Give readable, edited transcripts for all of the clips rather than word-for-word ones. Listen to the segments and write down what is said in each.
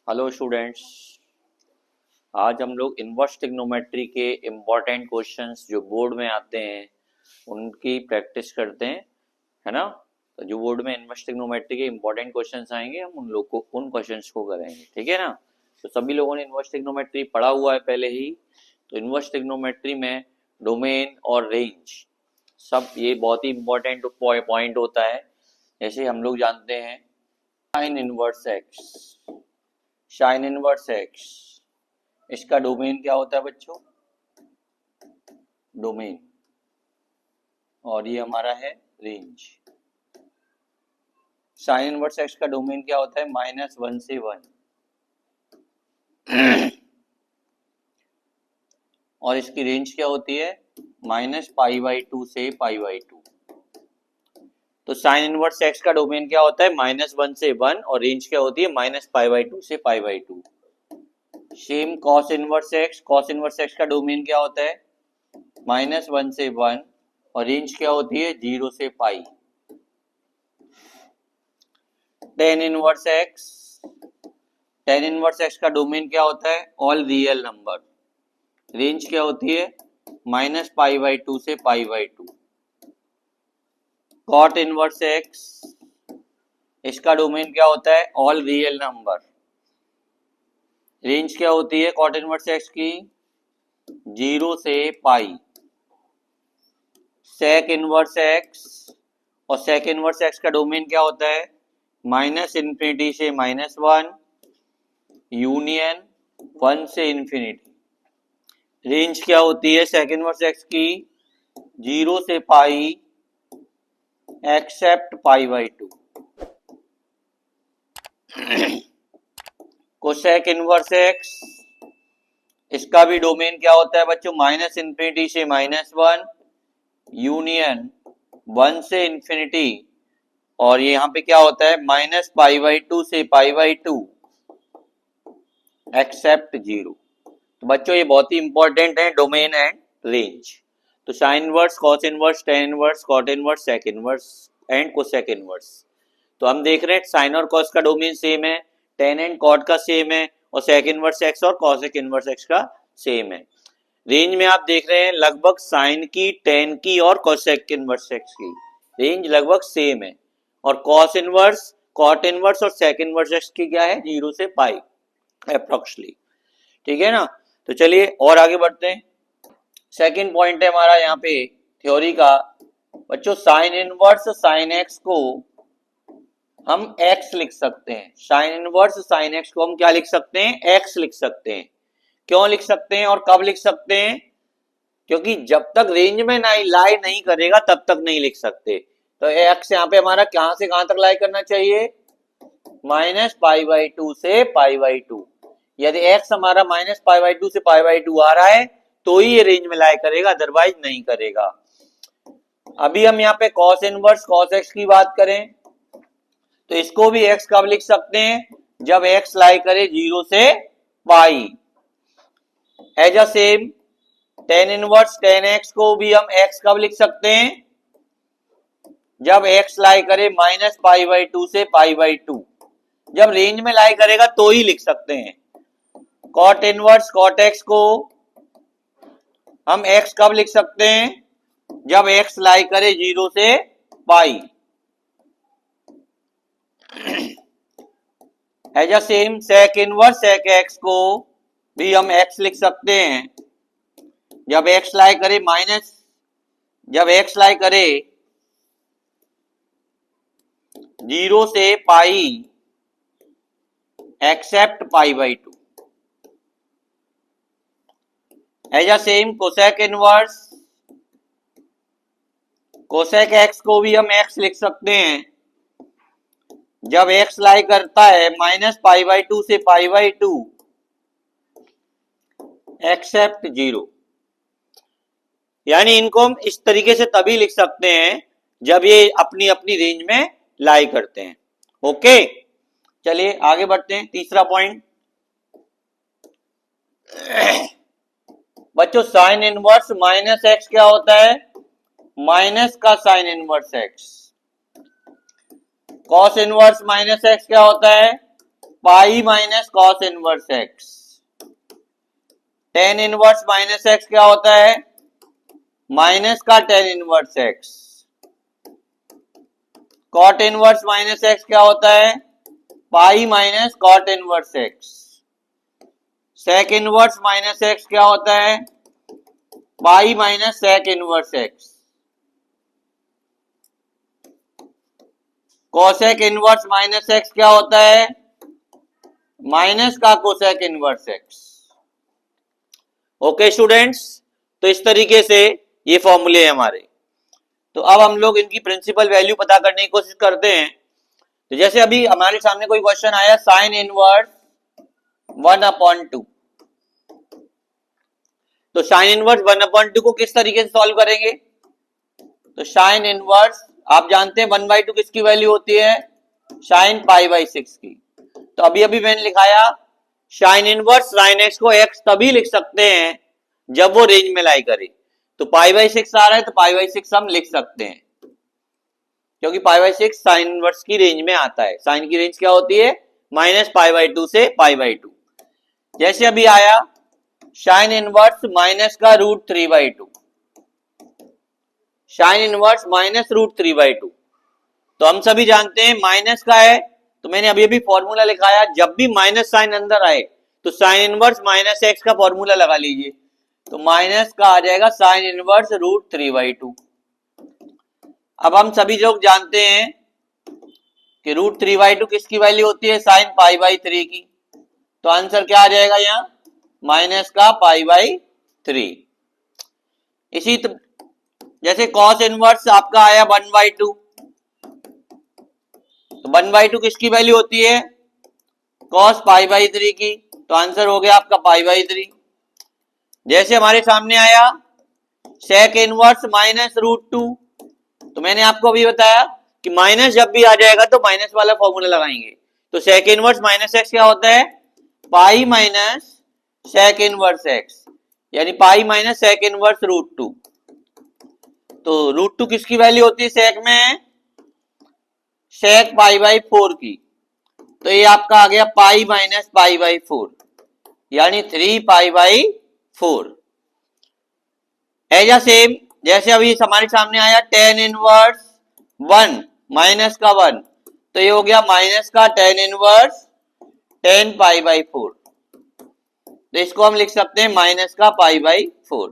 Hello students. आज हम लोग इन्वर्स ट्रिग्नोमेट्री के इम्पोर्टेंट क्वेश्चंस जो बोर्ड में आते हैं उनकी प्रैक्टिस करते हैं, है ना। तो जो बोर्ड में इन्वर्स ट्रिग्नोमेट्री के इम्पोर्टेंट क्वेश्चंस आएंगे हम उन क्वेश्चंस को करेंगे, ठीक है ना। तो सभी लोगों ने इन्वर्स ट्रिग्नोमेट्री पढ़ा हुआ है पहले ही। तो इन्वर्स ट्रिग्नोमेट्री में डोमेन और रेंज सब ये बहुत ही इम्पोर्टेंट पॉइंट होता है। जैसे हम लोग जानते हैं sine inverse x, sine inverse x, इसका डोमेन क्या होता है बच्चों? डोमेन। और ये हमारा है रेंज। साइन इनवर्स एक्स का डोमेन क्या होता है? -1 से 1। और इसकी रेंज क्या होती है? -π/2 से π/2। तो साइन इनवर्स एक्स का डोमेन क्या होता है? -1 से 1 और रेंज क्या होती है? -π/2 से π/2। Same cos inverse x, cos inverse x का डोमेन क्या होता है? -1 से 1 और रेंज क्या होती है? 0 से pi. Tan inverse x, tan inverse x का डोमेन क्या होता है? All real number. रेंज क्या होती है? -π/2 से π/2। कॉट इनवर्स एक्स, इसका डोमेन क्या होता है? All real number. रेंज क्या होती है कॉट इनवर्स एक्स की? 0 से पाई। सेक इनवर्स एक्स, और सेक इनवर्स एक्स का डोमेन क्या होता है? -∞ से -1 यूनियन 1 से इंफिनिटी। रेंज क्या होती है सेक इनवर्स एक्स की? 0 से pi except π/2। Cosec inverse x, इसका भी डोमेन क्या होता है बच्चों? -∞ से -1 यूनियन 1 से इंफिनिटी। और ये यहाँ पे क्या होता है? -π/2 से π/2 एक्सेप्ट 0। तो बच्चों ये बहुत ही इंपॉर्टेंट है, डोमेन एंड रेंज। तो sine inverse, cos inverse, tan inverse, cot inverse, sec inverse and cosec inverse. तो हम देख रहे हैं साइन और कॉस का डोमेन सेम है, टेन एंड कॉट का सेम है, और सेक इनवर्स एक्स और कॉसेक इनवर्स एक्स का सेम है। रेंज में आप देख रहे हैं लगभग साइन की, टेन की और कोसेक इनवर्स एक्स की रेंज लगभग सेम है। और कॉस इनवर्स, कॉट इनवर्स और सेक इनवर्स एक्स की क्या है? 0 से पाई अप्रोक्सली, ठीक है ना। तो चलिए और आगे बढ़ते हैं। सेकंड पॉइंट है हमारा यहाँ पे थ्योरी का बच्चों, साइन इनवर्स साइन एक्स को हम x लिख सकते हैं। साइन इनवर्स साइन एक्स को हम क्या लिख सकते हैं? x लिख सकते हैं। क्यों लिख सकते हैं और कब लिख सकते हैं? क्योंकि जब तक रेंज में लाई नहीं करेगा तब तक नहीं लिख सकते। तो x यहाँ पे हमारा कहां से कहां तक लाई करना चाहिए? -π/2 से π/2। यदि x हमारा -π/2 से π/2 आ रहा है तो ही ये रेंज में लाई करेगा, अदरवाइज नहीं करेगा। अभी हम यहाँ पे cos इनवर्स cos x की बात करें तो इसको भी x कब लिख सकते हैं? जब x लाई करे 0 से pi. As a same tan inverse tan x को भी हम x कब लिख सकते हैं? जब x लाई करे -π/2 से π/2। जब रेंज में लाई करेगा तो ही लिख सकते हैं। कॉट इनवर्स कॉट x को हम x कब लिख सकते हैं? जब x लाई करे 0 से pi. As a same sec inverse sec x को भी हम x लिख सकते हैं जब x लाई करे जब x लाई करे 0 से pi except π/2। As a same cosec inverse cosec x को भी हम x लिख सकते हैं जब x लाई करता है -π/2 से π/2 एक्सेप्ट 0। यानी इनको हम इस तरीके से तभी लिख सकते हैं जब ये अपनी अपनी रेंज में लाई करते हैं। ओके, चलिए आगे बढ़ते हैं। तीसरा पॉइंट बच्चों, साइन इनवर्स -x क्या होता है? माइनस का sine inverse x। Cos inverse -x क्या होता है? Pi minus cos inverse x. Tan inverse minus x क्या होता है? माइनस का tan inverse x. Cot inverse minus x क्या होता है? Pi minus cot inverse x. Sec inverse minus x क्या होता है? Pi minus sec inverse x. Cosec inverse minus x क्या होता है? माइनस का cosec inverse x. Okay students, तो इस तरीके से ये फॉर्मूले हैं हमारे। तो अब हम लोग इनकी प्रिंसिपल वैल्यू पता करने की कोशिश करते हैं। तो जैसे अभी हमारे सामने कोई क्वेश्चन आया साइन इनवर्स 1/2, तो साइन इनवर्स 1/2 को किस तरीके से सॉल्व करेंगे? तो साइन इनवर्स आप जानते हैं 1/2 किसकी वैल्यू होती है? साइन पाई/6 की। तो अभी अभी मैंने लिखाया साइन इनवर्स साइन एक्स को एक्स तभी लिख सकते हैं जब वो रेंज में लाई करे। तो पाई/6 आ रहा है तो पाई/6 हम लिख सकते हैं, क्योंकि पाई/6 साइन इनवर्स की रेंज में आता है। साइन की रेंज क्या होती है? -पाई/2 से पाई/2। जैसे अभी आया साइन इनवर्स माइनस का √3/2, साइन इनवर्स -√3/2। तो हम सभी जानते हैं माइनस का है, तो मैंने अभी अभी फॉर्मूला लिखाया, जब भी माइनस साइन अंदर आए तो साइन इनवर्स -x का फॉर्मूला लगा लीजिए। तो माइनस का आ जाएगा साइन इनवर्स √3/2। अब हम सभी लोग जानते हैं कि √3/2 किसकी वैल्यू होती है? साइन पाई/3 की। तो आंसर क्या आ जाएगा यहाँ? माइनस का पाई/3। इसी जैसे कॉस इनवर्स आपका आया 1/2, तो 1/2 किसकी वैल्यू होती है? कॉस पाई/3 की। तो आंसर हो गया आपका पाई/3। जैसे हमारे सामने आया सेक इनवर्स -√2, तो मैंने आपको अभी बताया कि माइनस जब भी आ जाएगा तो माइनस वाला फॉर्मूला लगाएंगे। तो सेक इनवर्स -x क्या होता है? Pi minus sec inverse x, यानी पाई माइनस सेक इनवर्स √2। तो √2 किसकी वैल्यू होती है सेक में? सेक पाई/4 की। तो ये आपका आ गया पाई माइनस पाई/4, यानी 3 पाई/4। एज सेम जैसे अभी हमारे सामने आया टेन इनवर्स 1 माइनस का 1, तो ये हो गया माइनस का टेन इनवर्स 10 पाई/4। तो इसको हम लिख सकते हैं माइनस का पाई/4।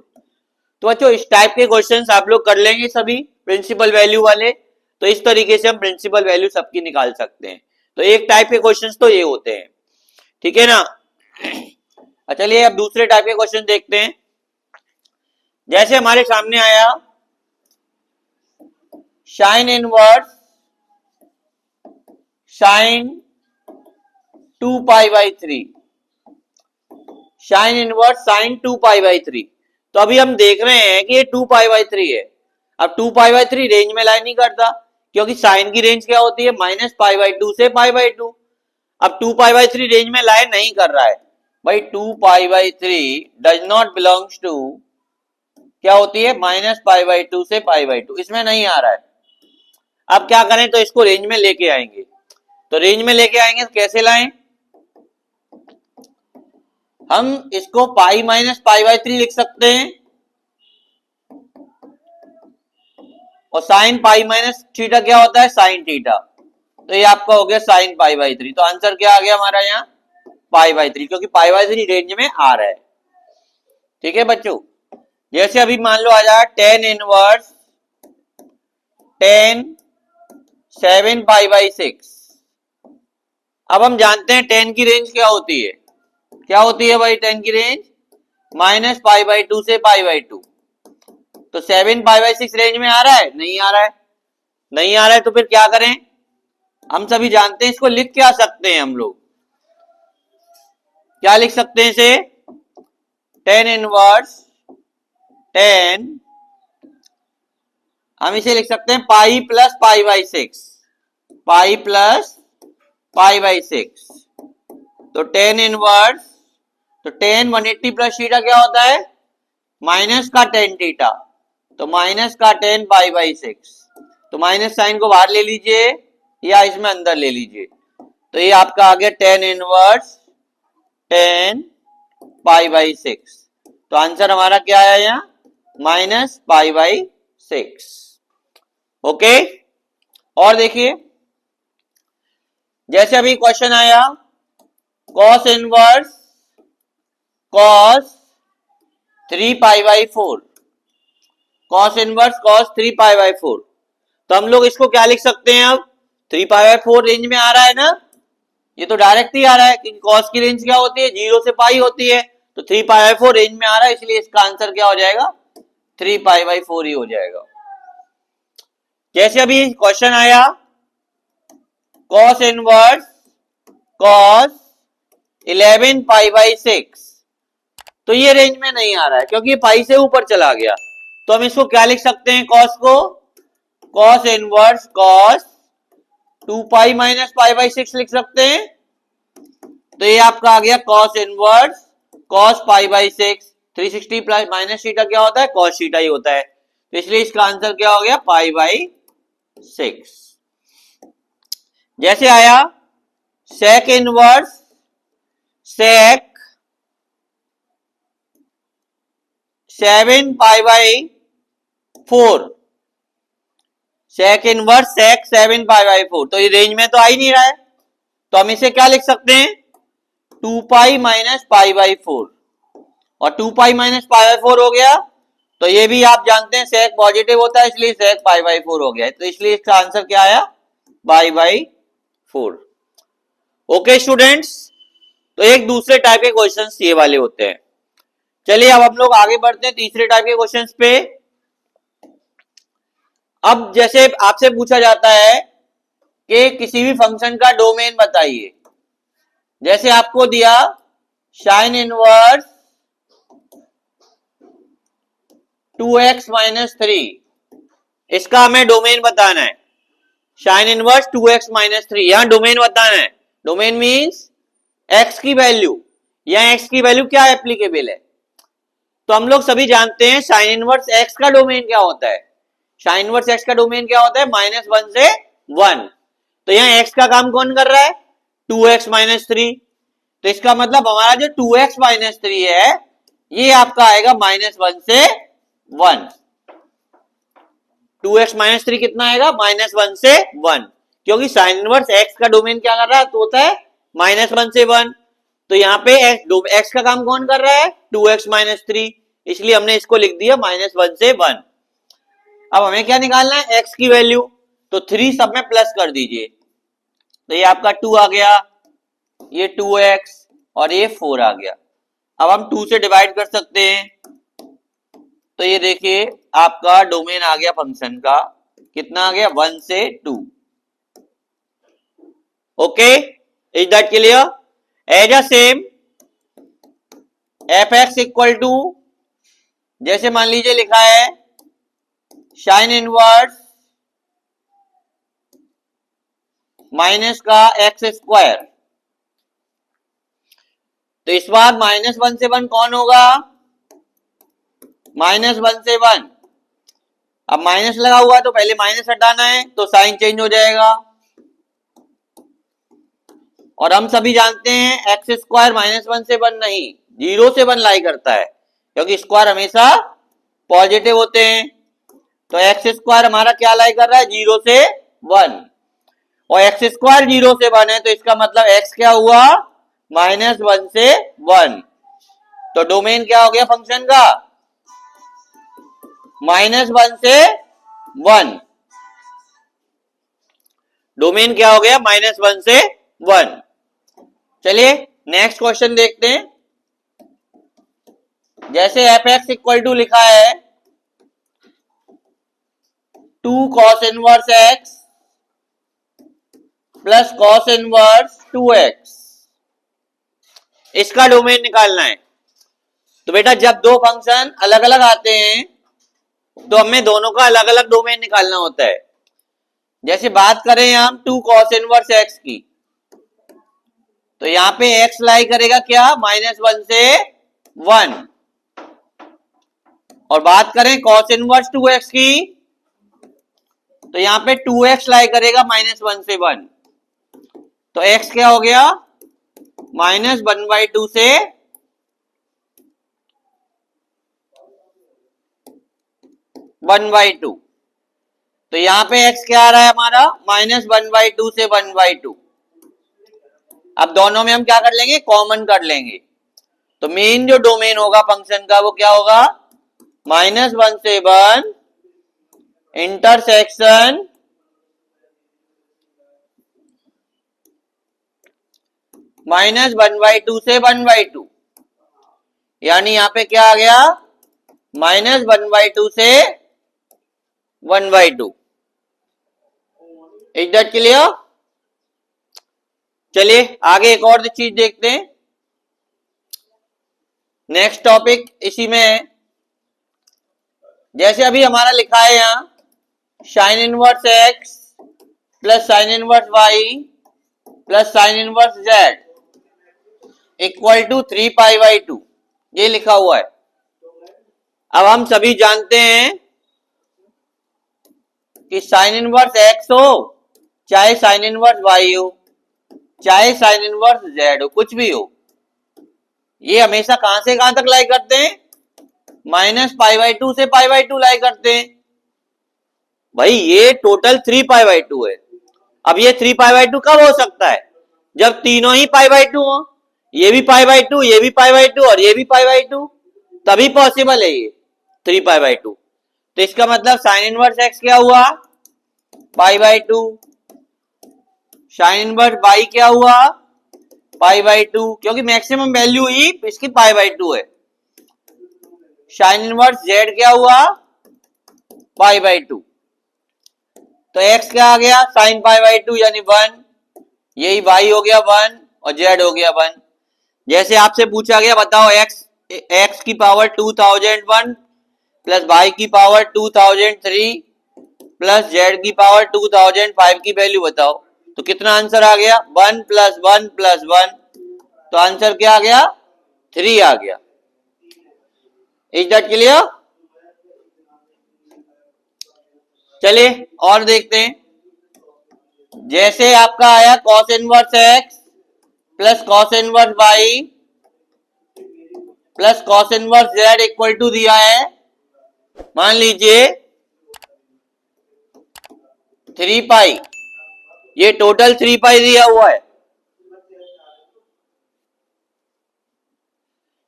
तो बच्चों इस टाइप के क्वेश्चंस आप लोग कर लेंगे सभी प्रिंसिपल वैल्यू वाले। तो इस तरीके से हम प्रिंसिपल वैल्यू सबकी निकाल सकते हैं। तो एक टाइप के क्वेश्चंस तो ये होते हैं, ठीक है ना। चलिए अब दूसरे टाइप के क्वेश्चन देखते हैं। जैसे हमारे सामने आया साइन इनवर्स साइन 2 पाई/3, साइन इनवर्स साइन 2 पाई/3। तो अभी हम देख रहे हैं कि ये 2 पाई/3 है। अब 2 पाई/3 रेंज में लाई नहीं करता, क्योंकि साइन की रेंज क्या होती है? -पाई/2 से पाई/2। अब 2 पाई/3 रेंज में लाई नहीं कर रहा है भाई। 2 पाई/3 डज नॉट बिलोंग्स टू क्या होती है? -पाई/2 से पाई/2, इसमें नहीं आ रहा है। अब क्या करें? तो इसको रेंज में लेके आएंगे। तो रेंज में लेके आएंगे तो कैसे लाएं? हम इसको पाई माइनस पाई/3 लिख सकते हैं, और साइन पाई माइनस थीटा क्या होता है? Sine theta. तो ये आपका हो गया साइन पाई/3। तो आंसर क्या आ गया हमारा यहाँ? पाई/3, क्योंकि पाई/3 रेंज में आ रहा है। ठीक है बच्चों, जैसे अभी मान लो आ जाए टेन इनवर्स 7 पाई/6। अब हम जानते हैं 10 की रेंज क्या होती है? क्या होती है भाई 10 की रेंज? -पाई/2 से पाई/2। तो 7 पाई/6 रेंज में आ रहा है? नहीं आ रहा है। नहीं आ रहा है तो फिर क्या करें? हम सभी जानते हैं इसको लिख क्या सकते हैं हम लोग? क्या लिख सकते हैं इसे? 10 इनवर्स 10, हम इसे लिख सकते हैं पाई प्लस पाई/6, पाई प्लस पाई/6। तो 10 इनवर्स, तो 10 180 प्लस थीटा क्या होता है? माइनस का 10 थीटा। तो माइनस का 10 पाई/6। तो माइनस साइन को बाहर ले लीजिए या इसमें अंदर ले लीजिए। तो ये आपका आ गया tan इनवर्स tan π/6। तो आंसर हमारा क्या आया यहाँ -π/6। ओके, और देखिए जैसे अभी क्वेश्चन आया cos inverse cos 3π/4, cos inverse cos 3π/4। तो हम लोग इसको क्या लिख सकते हैं, अब 3π/4 रेंज में आ रहा है ना, ये तो डायरेक्ट ही आ रहा है क्योंकि cos की रेंज क्या होती है, 0 से पाई होती है। तो 3π/4 रेंज में आ रहा है, इसलिए इसका आंसर क्या हो जाएगा, 3π/4 ही हो जाएगा। जैसे अभी क्वेश्चन आया cos इनवर्स cos 11π/6, तो ये रेंज में नहीं आ रहा है क्योंकि पाई से ऊपर चला गया। तो हम इसको क्या लिख सकते हैं, cos को cos इनवर्स cos 2π - π/6 लिख सकते हैं। तो ये आपका आ गया cos inverse cos π/6, 360 plus minus theta क्या होता है, cos थीटा ही होता है। तो इसलिए इसका आंसर क्या हो गया, π/6। जैसे आया sec inverse sec 7π/4, sec inverse sec 7π/4, तो ये रेंज में तो आ ही नहीं रहा है। तो हम इसे क्या लिख सकते हैं, 2π - π/4, और 2π - π/4 हो गया। तो ये भी आप जानते हैं sec पॉजिटिव होता है, इसलिए sec π/4 हो गया। तो इसलिए इसका आंसर क्या आया, π/4। ओके स्टूडेंट्स, तो एक दूसरे टाइप के क्वेश्चंस ये वाले होते हैं। चलिए अब हम लोग आगे बढ़ते हैं तीसरे टाइप के क्वेश्चंस पे। अब जैसे आपसे पूछा जाता है कि किसी भी फंक्शन का डोमेन बताइए। जैसे आपको दिया sin इनवर्स 2x - 3, इसका हमें डोमेन बताना है। sin इनवर्स 2x - 3, यहां डोमेन बताना है। डोमेन मींस x की वैल्यू, या x की वैल्यू क्या एप्लीकेबल है। तो हम लोग सभी जानते हैं sin इनवर्स x का डोमेन क्या होता है। sin इनवर्स x का डोमेन क्या होता है, -1 से 1। तो यहाँ x का काम कौन कर रहा है, 2x - 3। तो इसका मतलब हमारा जो 2x - 3 है ये आपका आएगा -1 से 1। 2x - 3 कितना आएगा, -1 से 1, क्योंकि sin इनवर्स x का डोमेन क्या कर रहा है, तो होता है -1 से 1। तो यहाँ पे x का काम कौन कर रहा है, 2x - 3, इसलिए हमने इसको लिख दिया -1 से 1। अब हमें क्या निकालना है, x की वैल्यू। तो 3 सब में प्लस कर दीजिए, तो ये आपका 2 आ गया, ये 2x और ये 4 आ गया। अब हम 2 से डिवाइड कर सकते हैं, तो ये देखिए आपका डोमेन आ गया फंक्शन का, कितना आ गया, 1 से 2। Okay, is that clear. As a same fx equal to, जैसे मान लीजिए लिखा है sin इनवर्स माइनस का x²। तो इस बार -1 से 1 कौन होगा, -1 से 1। अब माइनस लगा हुआ तो पहले माइनस हटाना है, तो साइन चेंज हो जाएगा। और हम सभी जानते हैं x² -1 से 1 नहीं, 0 से 1 लाई करता है, क्योंकि स्क्वायर हमेशा पॉजिटिव होते हैं। तो x² हमारा क्या लाई कर रहा है, 0 से 1, और x² 0 से 1 है, तो इसका मतलब x क्या हुआ, -1 से 1। तो डोमेन क्या हो गया फंक्शन का, -1 से 1। डोमेन क्या हो गया, -1 से 1। चलिए नेक्स्ट क्वेश्चन देखते हैं। जैसे fx इक्वल टू लिखा है 2 cos inverse x plus cos inverse 2x, इसका डोमेन निकालना है। तो बेटा जब दो फंक्शन अलग अलग आते हैं तो हमें दोनों का अलग अलग डोमेन निकालना होता है। जैसे बात करें हम 2 cos इनवर्स x की, तो यहां पे x लाई करेगा क्या, -1 से 1। और बात करें cos इनवर्स 2x की, तो यहां पे 2x लाई करेगा -1 से 1। तो x क्या हो गया, -1/2 से 1/2। तो यहां पे x क्या आ रहा है हमारा, -1/2 से 1/2। अब दोनों में हम क्या कर लेंगे, कॉमन कर लेंगे। तो मेन जो डोमेन होगा फंक्शन का वो क्या होगा, -1 से 1 इंटरसेक्शन -1/2 से 1/2। यानी यहां पे क्या आ गया, -1/2 से 1/2। Is that clear? चलिए आगे एक और चीज देखते हैं। नेक्स्ट टॉपिक इसी में है। जैसे अभी हमारा लिखा है यहां sin inverse x plus sin inverse y plus sin inverse z equal टू 3π/2, ये लिखा हुआ है। अब हम सभी जानते हैं कि sin इनवर्स x हो चाहे sin इनवर्स y हो चाहे sin इनवर्स z हो, कुछ भी हो, ये हमेशा कहां से कहां तक लाई करते हैं, -π/2 से π/2 लाई करते हैं। भाई ये टोटल 3π/2 है। अब ये 3π/2 कब हो सकता है, जब तीनों ही π/2 हो, ये भी π/2, ये भी π/2 और ये भी π/2, तभी पॉसिबल है ये 3π/2। तो इसका मतलब sin इनवर्स x क्या हुआ, π/2, sin इनवर्स y क्या हुआ, π/2, क्योंकि मैक्सिमम वैल्यू ही इसकी π/2 है। sin इनवर्स z क्या हुआ, π/2। तो x क्या आ गया, sin π/2 यानी 1, यही y हो गया 1 और z हो गया 1। जैसे आपसे पूछा गया बताओ x की पावर 2001 प्लस y की पावर 2003 प्लस z की पावर 2005 की वैल्यू बताओ, तो कितना आंसर आ गया, 1 + 1 + 1, तो आंसर क्या आ गया, 3 आ गया। Is that clear? चलिए और देखते हैं। जैसे आपका आया cos inverse x plus cos inverse y plus cos inverse z equal to दिया है, मान लीजिए 3π, ये टोटल 3π दिया हुआ है,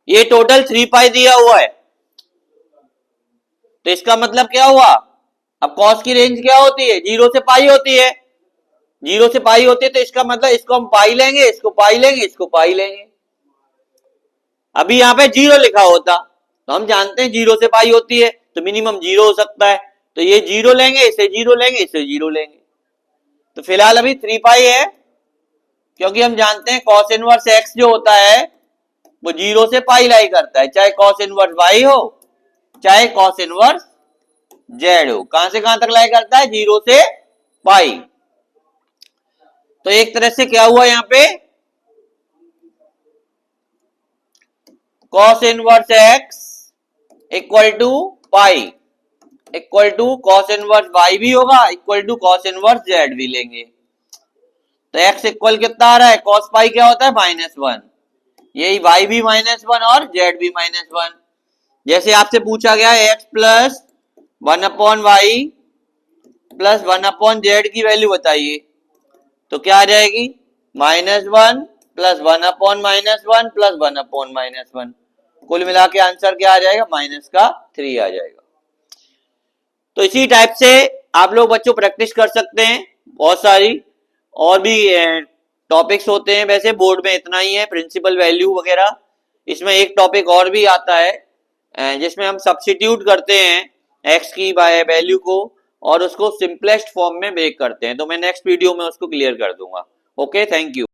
ये टोटल 3π दिया हुआ है। तो इसका मतलब क्या हुआ, अब cos की रेंज क्या होती है, 0 से π होती है, 0 से π होती है, तो इसका मतलब इसको हम पाई लेंगे, इसको पाई लेंगे, इसको पाई लेंगे। अभी यहाँ पे 0 लिखा होता तो हम जानते हैं 0 से π होती है, तो मिनिमम 0 हो सकता है, तो ये 0 लेंगे, इसे 0 लेंगे, इसे 0 लेंगे। तो फिलहाल अभी 3π है, क्योंकि हम जानते हैं cos इनवर्स x जो होता है वो 0 से π लाई करता है, चाहे cos इनवर्स y हो चाहे cos इनवर्स z हो, कहां से कहां तक लाई करता है, 0 से π। तो एक तरह से क्या हुआ यहाँ पे, cos inverse x equal to pi equal to cos inverse y भी होगा equal to cos inverse z भी लेंगे। तो x इक्वल कितना आ रहा है, cos पाई क्या होता है, -1, यही y भी -1 और z भी -1। जैसे आपसे पूछा गया है x plus 1/y plus 1/z की वैल्यू बताइए, तो क्या आ जाएगी, -1 प्लस 1/-1 प्लस 1/-1, कुल मिला के आंसर क्या आ जाएगा, -3 आ जाएगा। तो इसी टाइप से आप लोग बच्चों प्रैक्टिस कर सकते हैं, बहुत सारी और भी टॉपिक्स होते हैं। वैसे बोर्ड में इतना ही है, प्रिंसिपल वैल्यू वगैरह। इसमें एक टॉपिक और भी आता है जिसमें हम सब्स्टिट्यूट करते हैं एक्स की वैल्यू को और उसको सिंपलेस्ट फॉर्म में ब्रेक करते हैं, तो मैं नेक्स्ट वीडियो में उसको क्लियर कर दूंगा। Okay, thank you.